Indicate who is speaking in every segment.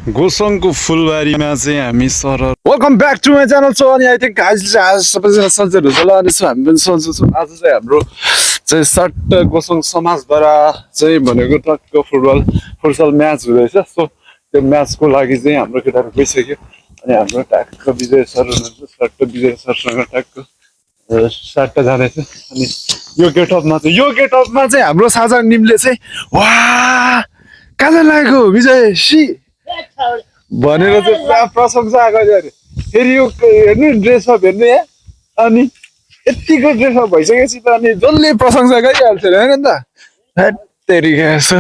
Speaker 1: गोसङको फुलबारीमा चाहिँ हामी sir welcome back to my channel. So अनि आई थिङ्क आज सबैजना सन्चै हुन्छ होला अनि सो हामी पनि सन्चै छौँ। आज चाहिँ हाम्रो चाहिँ सट्ट गोसङ समाजद्वारा चाहिँ भनेको टक्क फुटसल म्याच हुँदैछ। सो त्यो म्याचको लागि चाहिँ हाम्रो केटाहरू गइसक्यो अनि हाम्रो ट्याक्क विजय सर हुनुहुन्छ। सट्ट विजय सरसँग ट्याक्क सट्ट जाँदैछ। अनि यो गेटअपमा चाहिँ हाम्रो साझा निमले चाहिँ वाह कहाँ लागेको विजय सी भनेर चाहिँ पुरा प्रशंसा आएको अरे। फेरि यो हेर्नु ड्रेसअप हेर्नु यहाँ अनि यतिको ड्रेसअप भइसकेपछि त अनि जसले प्रशंसा गरिहाल्छ होइन नि त हेत्तेरिका यसो।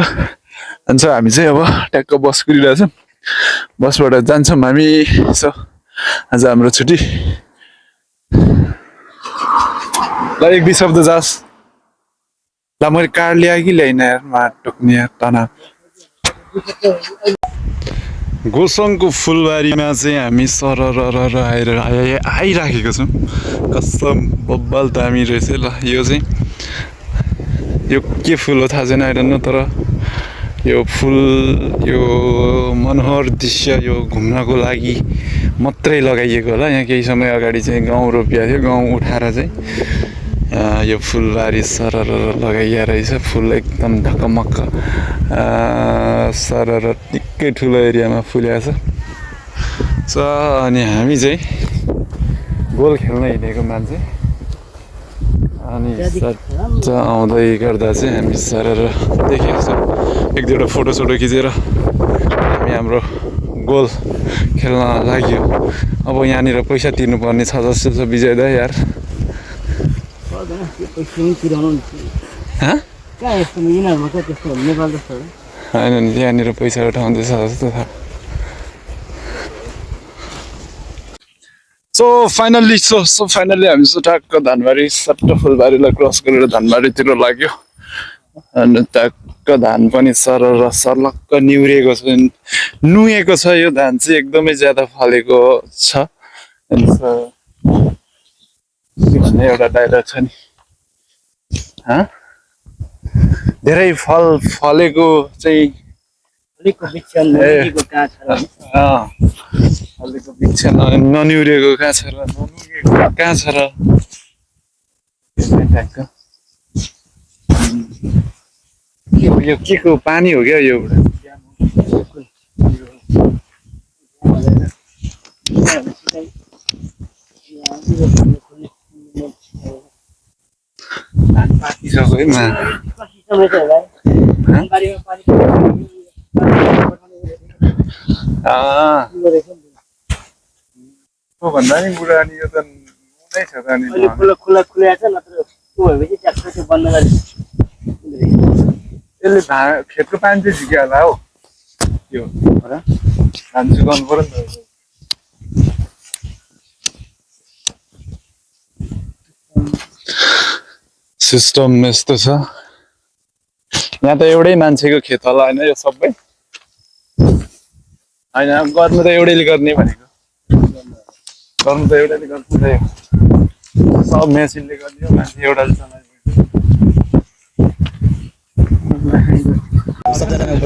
Speaker 1: अनि हामी चाहिँ अब ट्याक्क बस कुरिरहेछौँ, बसबाट जान्छौँ हामी। यसो आज हाम्रो छुट्टी ल एक दुई शब्द जाओस् ल। मैले कार ल्याएँ कि ल्याइन यार मा टोक्ने यार तनाव। गोसङको फुलबारीमा चाहिँ हामी सरर आइराखेको छौँ। कसम बब्बल दामी रहेछ ल। यो चाहिँ यो के फुल हो थाहा छैन आइरहनु, तर यो फुल यो मनोहर दृश्य यो घुम्नको लागि मात्रै लगाइएको होला। यहाँ केही समय अगाडि चाहिँ गाउँ रोपिएको थियो, गाउँ उठाएर चाहिँ यो फुलबारी सरर लगाइया रहेछ। फुल एकदम ढकमक्क सरर निकै ठुलो एरियामा फुलेको छ। अनि हामी चाहिँ गोल खेल्न हिँडेको मान्छे अनि सट्ट आउँदै गर्दा चाहिँ हामी सरर देखेको छ। एक दुईवटा फोटोसोटो खिचेर हामी हाम्रो गोल खेल्न लाग्यो। अब यहाँनिर पैसा तिर्नुपर्ने छ जस्तो छ विजय दा यार। होइन नि यहाँनिर पैसा उठाउँदैछ जस्तो छ। सो फाइनल्ली हामी टक्क धनबारी सट्ट फुलबारीलाई क्रस गरेर धनबारीतिर लाग्यो। अनि टक्क धान पनि सरर सर्लक्क निहुरिएको छ, नुहेको छ। यो धान चाहिँ एकदमै ज्यादा फलेको छ भन्ने एउटा डाइलग छ नि। धेरै फलेको चाहिँ फलेको वृक्ष ननिहुरेको कहाँ छ र ननुगेको कहाँ छ र। के हो यो, के को पानी हो क्या यो? पाकिसक्यो है मा भन्दा नि बुढा अनि यो त नुनै छ त नि यसले खेतको पानी चाहिँ झिक्यो होला हौ। यो धान सुकाउनु पर्यो नि त। सिस्टम यस्तो छ यहाँ त एउटै मान्छेको खेत होला होइन यो सबै होइन। गर्नु त एउटैले गर्ने भनेको, गर्नु त एउटैले गर्नु त सब मेसिनले गर्ने हो, मान्छे एउटाले चलाएको।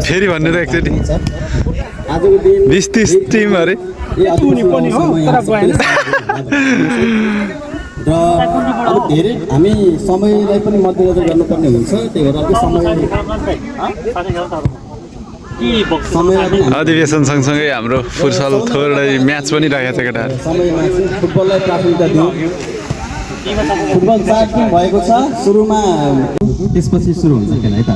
Speaker 1: फेरि भन्नु त एकचोटि 20-30 टिम अरे
Speaker 2: र अब धेरै हामी समयलाई पनि मध्यनजर गर्नुपर्ने हुन्छ। त्यही भएर
Speaker 1: अधिवेशन सँगसँगै हाम्रो फुटसल थोरै म्याच पनि राखेको छ केटाहरू।
Speaker 2: समयमा चाहिँ फुटबललाई प्राथमिकता दिउँ। फुटबल 4 टिम भएको छ सुरुमा, त्यसपछि सुरु हुन्छ खेल है त।